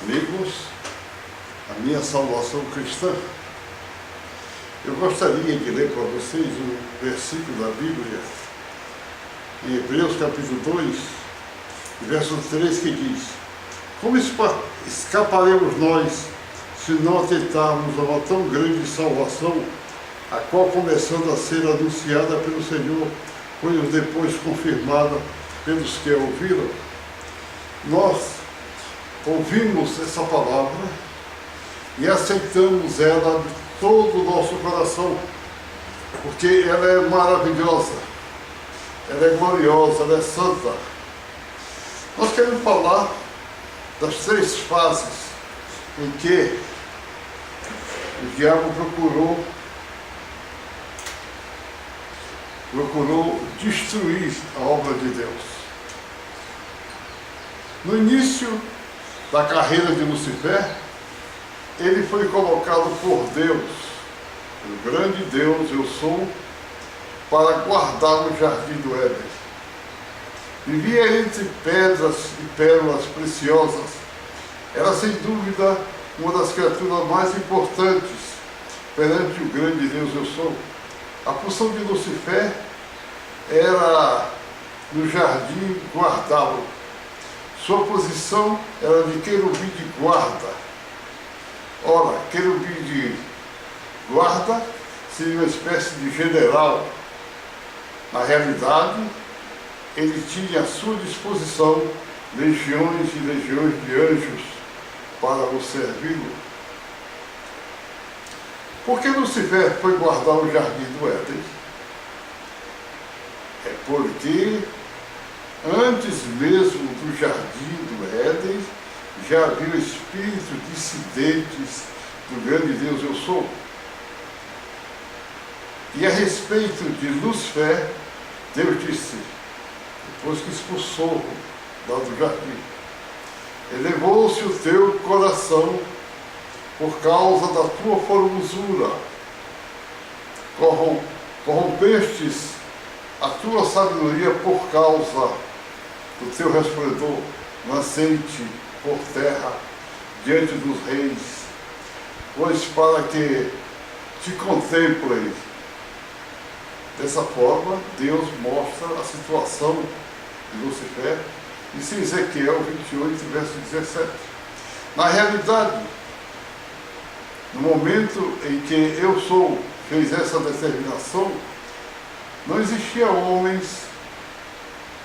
amigos, a minha salvação cristã. Eu gostaria de ler para vocês um versículo da Bíblia, em Hebreus capítulo 2, verso 3, que diz: como escaparemos nós se não atentarmos a uma tão grande salvação, a qual, começando a ser anunciada pelo Senhor, foi depois confirmada pelos que a ouviram? Nós ouvimos essa palavra e aceitamos ela de todo o nosso coração, porque ela é maravilhosa, ela é gloriosa, ela é santa. Nós queremos falar das 3 fases em que o diabo procurou destruir a obra de Deus. No início da carreira de Lucifer, ele foi colocado por Deus, o grande Deus eu sou, para guardar o jardim do Éden. Vivia entre pedras e pérolas preciosas. Era sem dúvida uma das criaturas mais importantes perante o grande Deus eu sou. A função de Lucifer era, no jardim, guardá-lo. Sua posição era de querubim de guarda. Ora, querubim de guarda seria uma espécie de general. Na realidade, ele tinha à sua disposição legiões e legiões de anjos para o servi-lo. Por que Lucifer foi guardar o jardim do Éden? É porque antes mesmo do jardim do Éden já havia espíritos dissidentes do grande Deus eu sou. E a respeito de Lucifer, Deus disse, depois que expulsou lá do jardim: elevou-se o teu coração por causa da tua formosura, corrompestes a tua sabedoria por causa do teu resplendor nascente por terra diante dos reis, pois para que te contemplem. Dessa forma, Deus mostra a situação de Lucifer, isso em Ezequiel 28, verso 17. Na realidade, no momento em que eu sou fez essa determinação, não existia homens,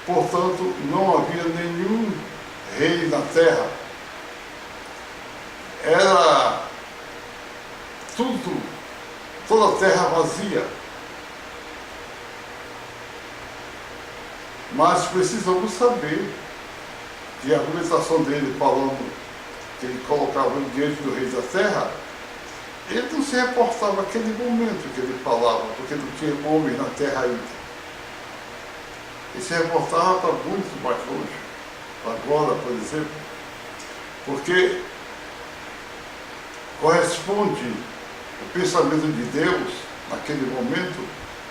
portanto, não havia nenhum rei na terra. Era toda a terra vazia. Mas precisamos saber que a argumentação dele, falando que ele colocava diante do rei da terra, ele não se reportava àquele momento que ele falava, porque não tinha homem na terra ainda. Ele se reportava para muito mais longe, agora, por exemplo, porque corresponde o pensamento de Deus, naquele momento,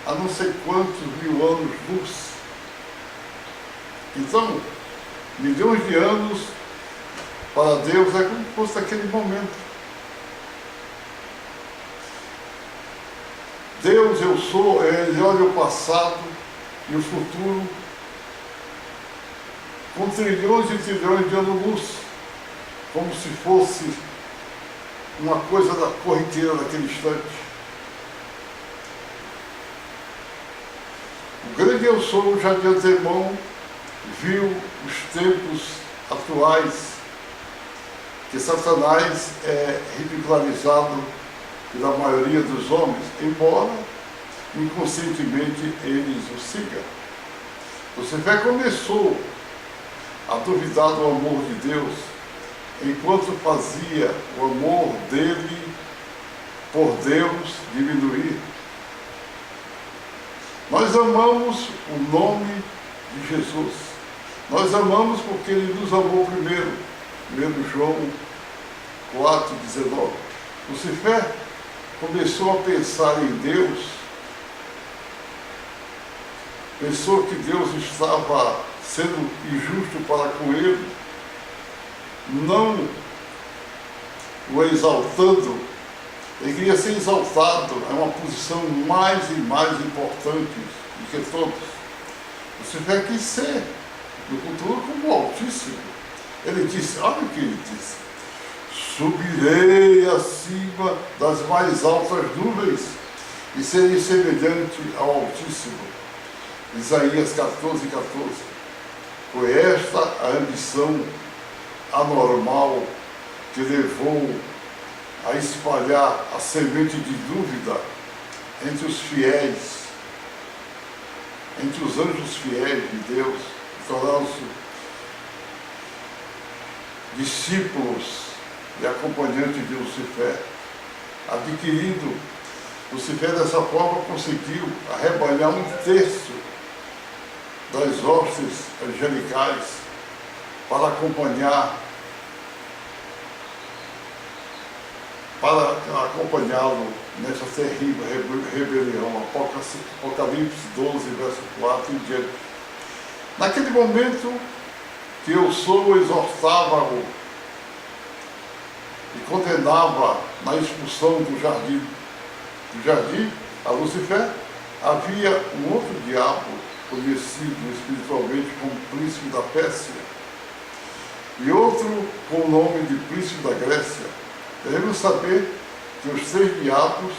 a não sei quantos mil anos-luz. Então, milhões de anos para Deus é como se fosse aquele momento. Deus eu sou, ele olha o passado e o futuro com trilhões e trilhões de anos-luz, como se fosse uma coisa da corriqueira daquele instante. O grande eu sou já de antemão viu os tempos atuais, que Satanás é ridicularizado pela maioria dos homens, embora inconscientemente eles o sigam. Lucifer começou a duvidar do amor de Deus, enquanto fazia o amor dele por Deus diminuir. Nós amamos o nome de Jesus. Nós amamos porque ele nos amou primeiro. 1 João 4,19. Lucifer começou a pensar em Deus, pensou que Deus estava sendo injusto para com ele, não o exaltando, ele queria ser exaltado, é uma posição mais e mais importante do que todos. Lucifer quis ser, no futuro, como o Altíssimo. Ele disse, olha o que ele disse: subirei acima das mais altas nuvens e serei semelhante ao Altíssimo. Isaías 14, 14. Foi esta a ambição anormal que levou a espalhar a semente de dúvida entre os fiéis, entre os anjos fiéis de Deus, tornaram-se discípulos e acompanhantes de Lucifer. Adquirindo, Lucifer dessa forma conseguiu arrebanhar 1/3 das hostes angelicais para acompanhá-lo nessa terrível rebelião. Apocalipse 12, verso 4 em diante. Naquele momento que eu sou exortava-o e condenava na expulsão do jardim a Lucifer, havia um outro diabo, conhecido espiritualmente como Príncipe da Pérsia, e outro com o nome de Príncipe da Grécia. Devemos saber que os 3 diabos,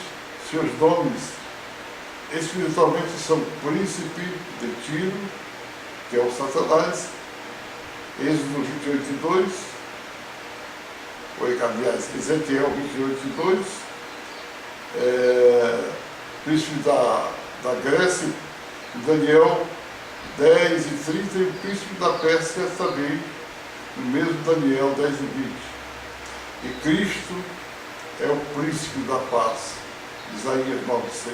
seus nomes espiritualmente são Príncipe de Tiro, que é o Satanás, Êxodo 28, 2, aliás, Ezequiel 28, 2, Príncipe da Grécia, Daniel 10 e 30, e o Príncipe da Pérsia também, no mesmo Daniel 10 e 20. E Cristo é o Príncipe da Paz, Isaías 9,6.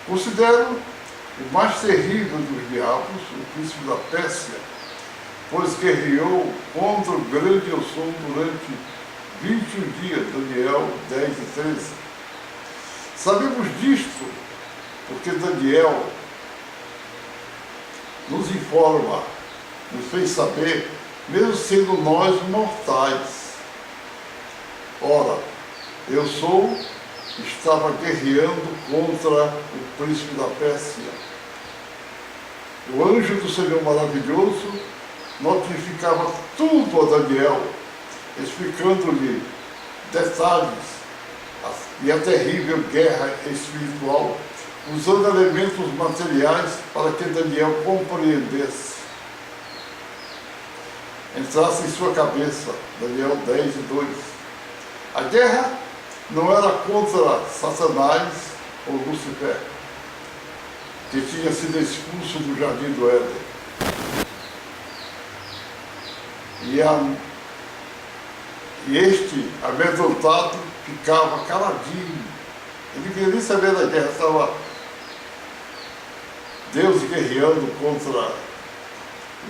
Considero o mais terrível dos diabos o Príncipe da Pérsia, pois guerreou contra o grande eu sou durante 21 dias, Daniel 10 e 13. Sabemos disto porque Daniel nos informa, nos fez saber, mesmo sendo nós mortais. Ora, eu sou, estava guerreando contra o Príncipe da Pérsia. O anjo do Senhor maravilhoso notificava tudo a Daniel, explicando-lhe detalhes e a terrível guerra espiritual, usando elementos materiais para que Daniel compreendesse, entrasse em sua cabeça. Daniel 10 e 2. A guerra não era contra Satanás ou Lucifer, que tinha sido expulso do jardim do Éden. E este, amedrontado, ficava caladinho. Ele não queria nem saber da guerra. Estava Deus guerreando contra o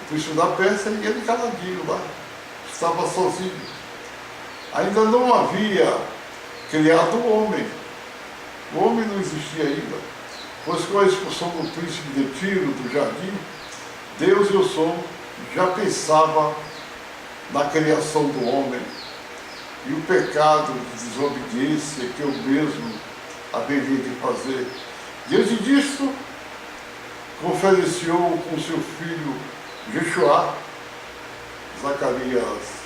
Príncipe da Pérsia e ele caladinho lá. Estava sozinho. Ainda não havia criado o homem. O homem não existia ainda. Pois com a expulsão do príncipe de Tiro do jardim, Deus, eu sou, já pensava na criação do homem e o pecado de desobediência que eu mesmo haveria de fazer. Diante disto, conferenciou com seu filho Jeshua, Zacarias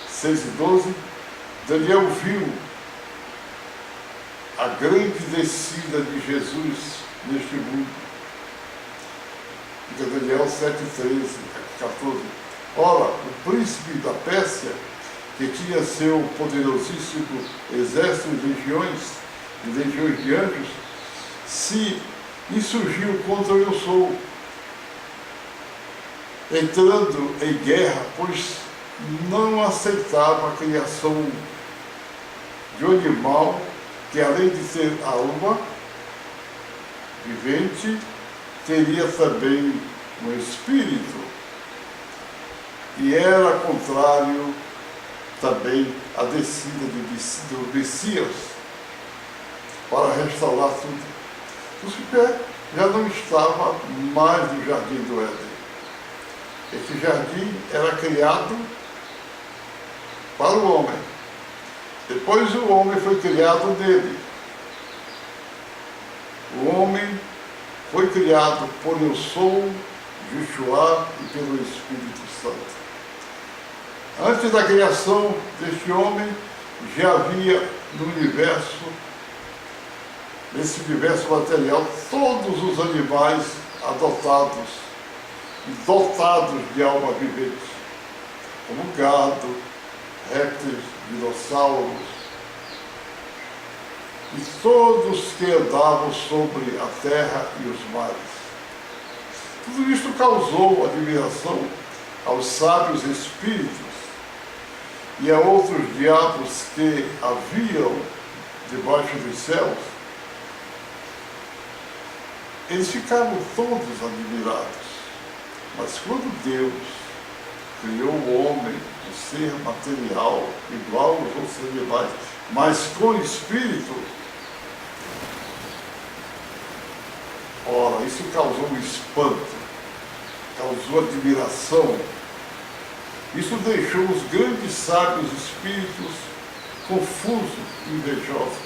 6 e 12, Daniel viu a grande descida de Jesus neste mundo. Fica Daniel 7, 13, 14. Ora, o príncipe da Pérsia, que tinha seu poderosíssimo exército de legiões de anjos, se insurgiu contra o eu sou, entrando em guerra, pois não aceitava a criação de um animal que, além de ser alma vivente, teria também um espírito, e era contrário também à descida do Messias para restaurar tudo. Lucifer já não estava mais no jardim do Éden. Esse jardim era criado para o homem. Depois o homem foi criado nele. O homem foi criado por Eu Sou, Yeshua e pelo Espírito Santo. Antes da criação deste homem, já havia no universo, nesse universo material, todos os animais adotados e dotados de alma vivente, como gado, répteis, dinossauros, e todos que andavam sobre a terra e os mares. Tudo isto causou admiração aos sábios espíritos e a outros diabos que haviam debaixo dos céus. Eles ficaram todos admirados. Mas quando Deus criou o homem, um ser material, igual aos outros animais, mas com espírito, ora, isso causou um espanto, causou admiração. Isso deixou os grandes sábios espíritos confusos, invejosos,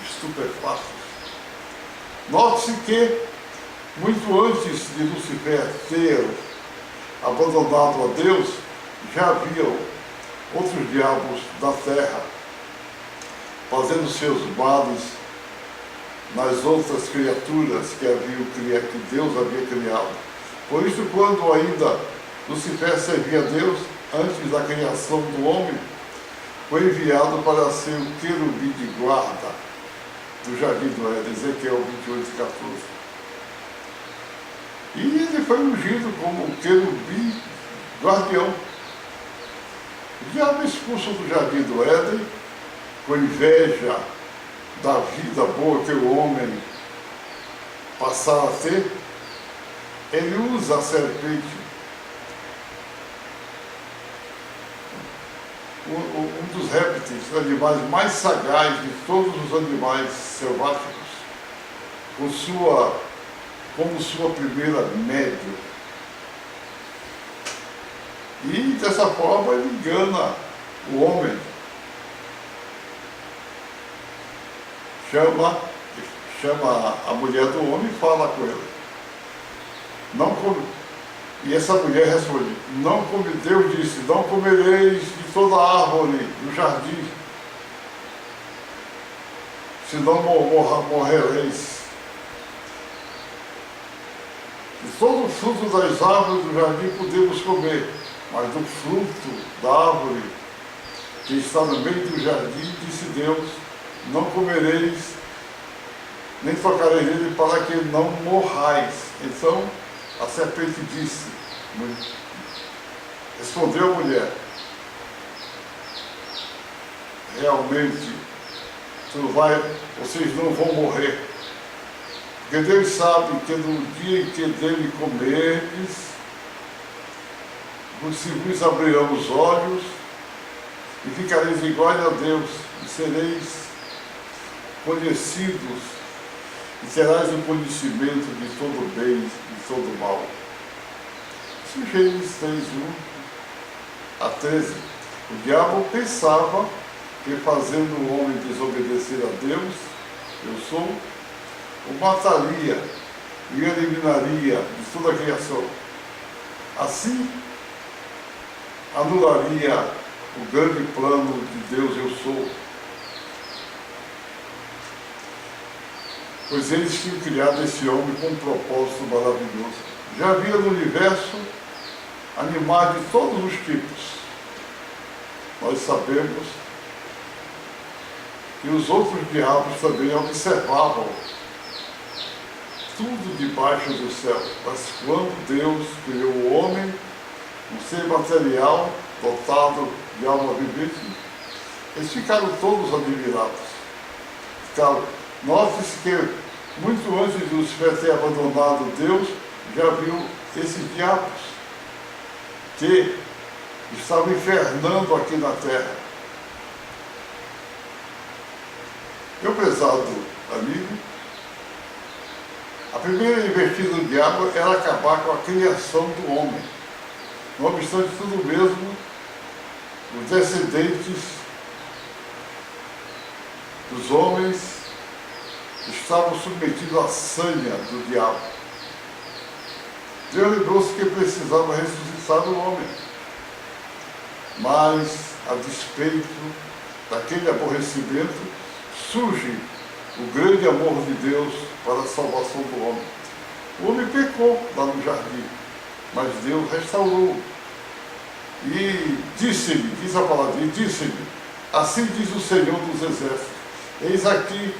estupefatos. Note-se que, muito antes de Lucifer ter abandonado a Deus, já haviam outros diabos da terra, fazendo seus males nas outras criaturas que Deus havia criado. Por isso, quando ainda Lucifer servia a Deus, antes da criação do homem, foi enviado para ser o querubim de guarda do Jardim do Éden, Ezequiel 28:14. E ele foi ungido como querubim guardião. O diabo expulso do Jardim do Éden, com inveja da vida boa que o homem passar a ter, ele usa a serpente, um dos répteis, animais mais sagazes de todos os animais selváticos, como sua primeira médium. E dessa forma ele engana o homem. Chama a mulher do homem e fala com ele. Não come. E essa mulher responde, Deus disse, não comereis de toda árvore do jardim, senão morrereis. De todo o fruto das árvores do jardim podemos comer, mas do fruto da árvore que está no meio do jardim, disse Deus, não comereis, nem tocareis nele, para que não morrais. Então, a serpente disse, respondeu a mulher, realmente, vocês não vão morrer, porque Deus sabe que no dia em que dele comerdes, se vos abrirão os olhos, e ficareis iguais a Deus, e sereis conhecidos, e terás o conhecimento de todo bem e de todo mal. Isso em Gênesis 3:1-13. O diabo pensava que fazendo o homem desobedecer a Deus, Eu Sou, o mataria e o eliminaria de toda a criação. Assim, anularia o grande plano de Deus Eu Sou. Pois eles tinham criado esse homem com um propósito maravilhoso. Já havia no universo animais de todos os tipos. Nós sabemos que os outros diabos também observavam tudo debaixo do céu. Mas quando Deus criou o homem, um ser material, dotado de alma vivente, eles ficaram todos admirados. Note-se que, muito antes de Lucifer ter abandonado Deus, já viu esses diabos que estavam infernando aqui na terra. Meu prezado amigo, a primeira investida do diabo era acabar com a criação do homem. Não obstante tudo mesmo, os descendentes dos homens estavam submetidos à sanha do diabo. Deus lembrou-se que precisava ressuscitar o homem. Mas, a despeito daquele aborrecimento, surge o grande amor de Deus para a salvação do homem. O homem pecou lá no jardim, mas Deus restaurou. E disse-lhe, diz a palavra, e disse-lhe, assim diz o Senhor dos Exércitos, eis aqui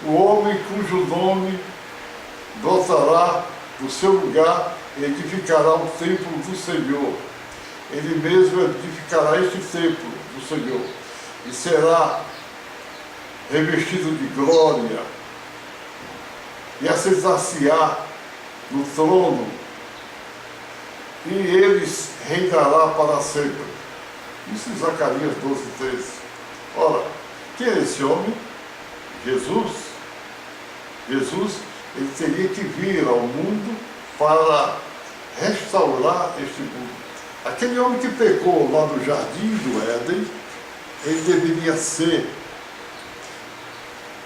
o homem cujo nome brotará do seu lugar e edificará o templo do Senhor. Ele mesmo edificará este templo do Senhor e será revestido de glória e assentar-se-á no trono e eles reinará para sempre. Isso em Zacarias 12:13. Ora, quem é esse homem? Jesus. Jesus, ele teria que vir ao mundo para restaurar este mundo. Aquele homem que pecou lá no jardim do Éden, ele deveria ser,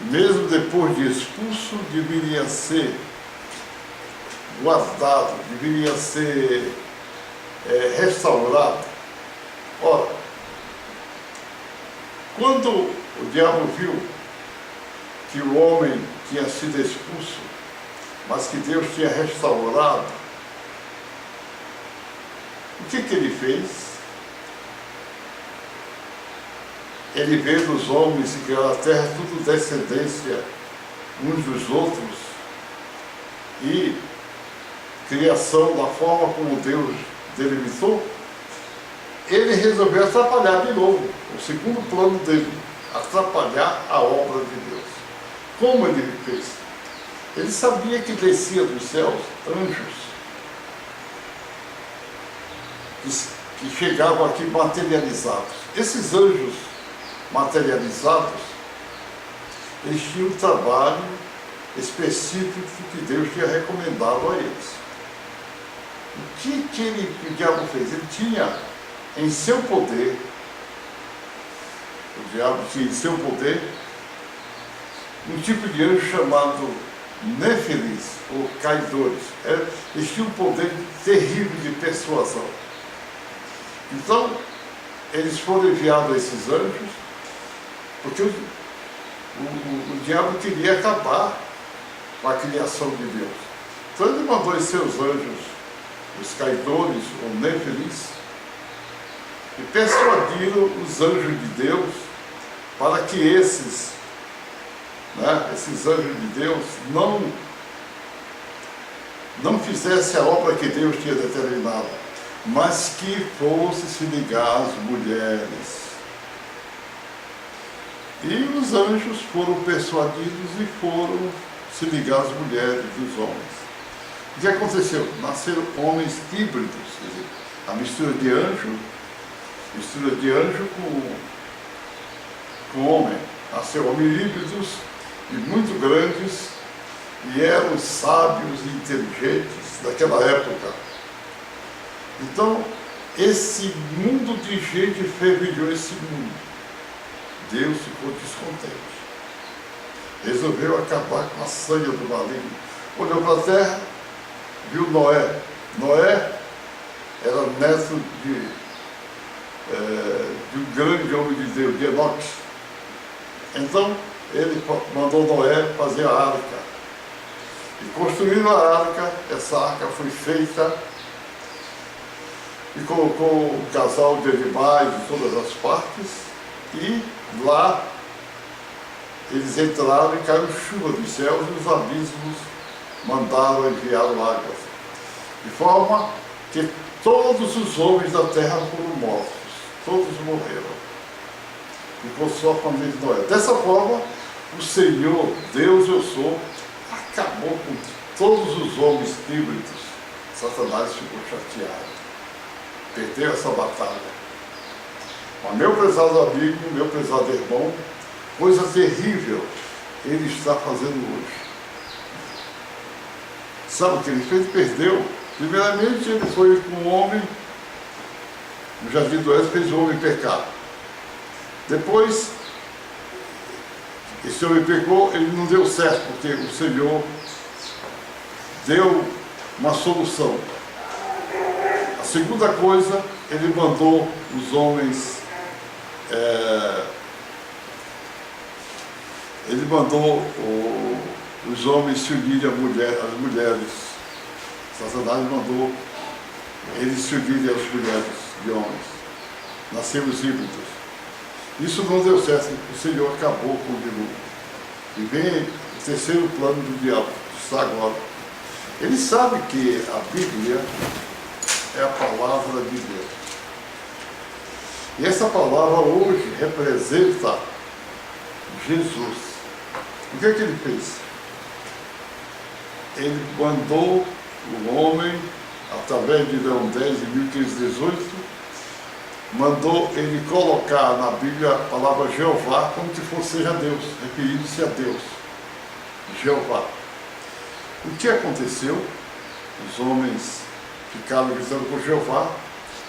mesmo depois de expulso, deveria ser guardado, deveria ser restaurado. Ora, quando o diabo viu que o homem tinha sido expulso, mas que Deus tinha restaurado, o que ele fez? Ele vê nos homens que criou a terra tudo descendência uns dos outros e criação da forma como Deus delimitou, ele resolveu atrapalhar de novo, o segundo plano dele, atrapalhar a obra de Deus. Como ele fez? Ele sabia que descia dos céus anjos que chegavam aqui materializados. Esses anjos materializados, eles tinham um trabalho específico que Deus tinha recomendado a eles. O que o diabo fez? Ele tinha em seu poder, o diabo tinha em seu poder um tipo de anjo chamado néfilis, ou caidores. Eles tinham um poder terrível de persuasão. Então, eles foram enviados a esses anjos, porque o diabo queria acabar com a criação de Deus. Então ele mandou os seus anjos, os caidores, ou néfilis, e persuadiram os anjos de Deus para que esses anjos de Deus não fizessem a obra que Deus tinha determinado, mas que fosse se ligar às mulheres. E os anjos foram persuadidos e foram se ligar às mulheres dos homens. O que aconteceu? Nasceram homens híbridos, quer dizer, a mistura de anjo com homem. Nasceu homens híbridos e muito grandes, e eram sábios e inteligentes daquela época. Então, esse mundo de gente fervilhou esse mundo. Deus ficou descontente. Resolveu acabar com a sanha do maligno. Olhou para a terra, viu Noé. Noé era neto de um grande homem de Deus, de Enoque. Então, ele mandou Noé fazer a arca. E construindo a arca, essa arca foi feita e colocou um casal de animais de todas as partes, e lá eles entraram e caiu chuva dos céus e os abismos mandaram enviar águas, de forma que todos os homens da terra foram mortos, todos morreram. Ficou só a família de Noé. Dessa forma, o Senhor, Deus eu sou, acabou com todos os homens híbridos. Satanás ficou chateado. Perdeu essa batalha. Mas meu prezado amigo, meu prezado irmão, coisa terrível ele está fazendo hoje. Sabe o que ele fez? Perdeu. Primeiramente, ele foi com um homem no jardim do Éden, fez o homem pecar. Depois, esse homem pecou, ele não deu certo, porque o Senhor deu uma solução. A segunda coisa, ele mandou os homens, os homens se unirem às mulheres. Satanás mandou eles se unirem às mulheres de homens. Nasceram os híbridos. Isso não deu certo, o Senhor acabou com o dilúvio. E vem o terceiro plano do diabo, que está agora. Ele sabe que a Bíblia é a palavra de Deus. E essa palavra hoje representa Jesus. O que é que ele fez? Ele mandou o homem, através de Leão 10 em 1518, mandou ele colocar na Bíblia a palavra Jeová como se fosse seja Deus, referindo-se a Deus, Jeová. O que aconteceu? Os homens ficaram gritando por Jeová,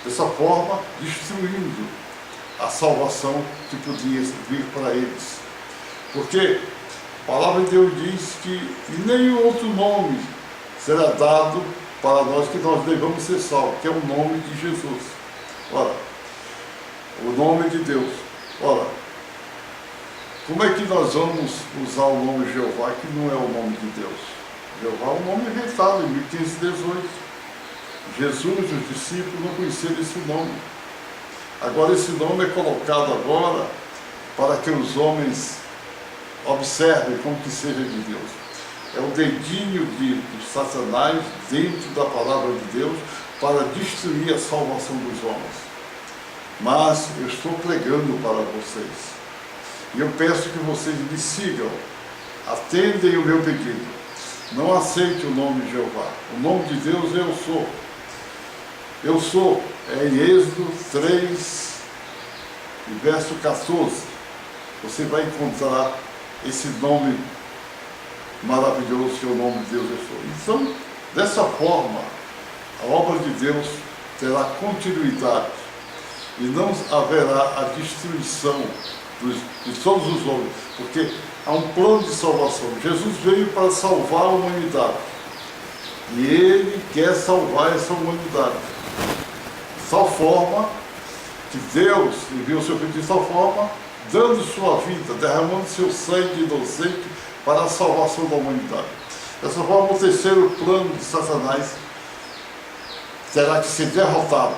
dessa forma destruindo a salvação que podia vir para eles. Porque a palavra de Deus diz que nenhum outro nome será dado para nós que nós devamos ser salvos, que é o nome de Jesus. Ora, o nome de Deus. Ora, como é que nós vamos usar o nome Jeová, que não é o nome de Deus? Jeová é um nome inventado em 1518. Jesus e os discípulos não conheciam esse nome. Agora esse nome é colocado agora para que os homens observem como que seja de Deus. É o dedinho de Satanás dentro da palavra de Deus para destruir a salvação dos homens. Mas eu estou pregando para vocês. E eu peço que vocês me sigam, atendem o meu pedido. Não aceite o nome de Jeová. O nome de Deus eu sou. Eu sou, é em Êxodo 3, verso 14. Você vai encontrar esse nome maravilhoso que é o nome de Deus eu sou. Então, dessa forma, a obra de Deus terá continuidade e não haverá a destruição de todos os homens, porque há um plano de salvação. Jesus veio para salvar a humanidade e Ele quer salvar essa humanidade. De tal forma que Deus enviou o seu Filho de tal forma, dando sua vida, derramando seu sangue inocente para a salvação da humanidade. Dessa forma, o terceiro plano de Satanás terá que ser derrotado.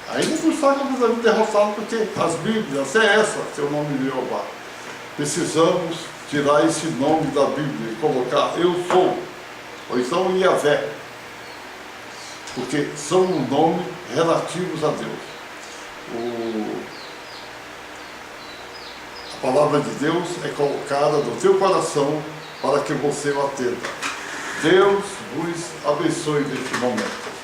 Ainda não está completamente derrotado, porque as Bíblias, até essa, seu nome de Jeová. Precisamos tirar esse nome da Bíblia e colocar eu sou, ou então Yahvé, porque são um nome relativos a Deus. A palavra de Deus é colocada no teu coração para que você o atenda. Deus vos abençoe neste momento.